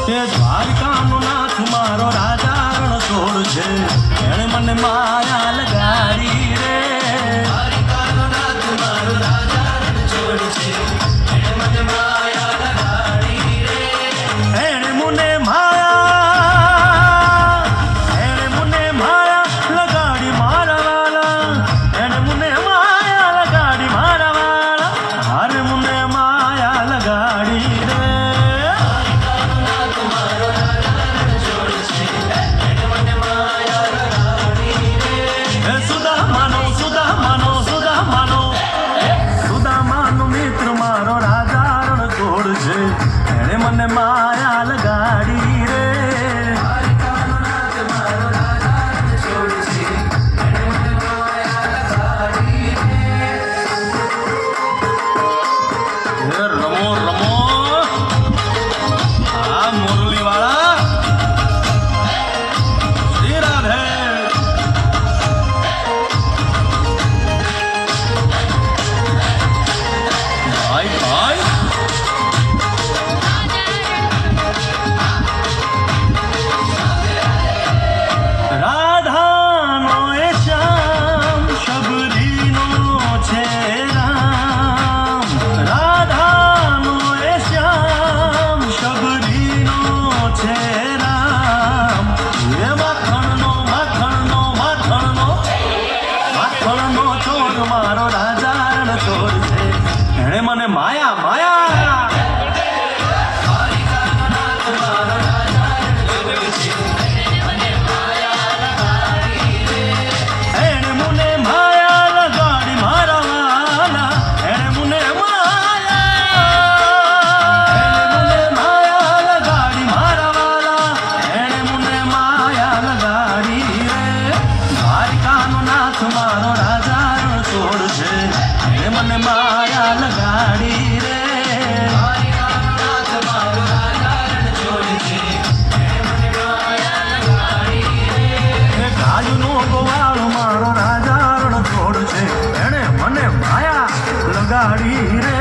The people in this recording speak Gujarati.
તે દ્વારકાનો નાથ મારો રાજા રણછોડ છે, એણે મને માયા લગાડી રે. દ્વારકાનો નાથ મારો રાજા રણછોડ છે, એણે મને માયા લગાડી રે. એણે મને માયા લગાડી મારા વાલા, એણે મને માયા લગાડી મારા વાલા, હારે મને માયા લગાડી રે. એણે મને માયા લગાડી રે. રમો રમો આ મુરલી વાળા શ્રી રાધે. ભાઈ ભાઈ રાધાનો એ શ્યામ શબરીનો છે રામ. રાધાનો એ શ્યામ શબરીનો છે રામ. એ માખણનો માખણનો માખણનો માખણનો ચોર મારો રાજા રણછોડ છે, એણે મને માયા માયા. મારો રાજા રણછોડ છે, એ મને માયા લગાડી રે. ગાયનો ગોવાળ મારો રાજા રણછોડ છે, એણે મને માયા લગાડી રે.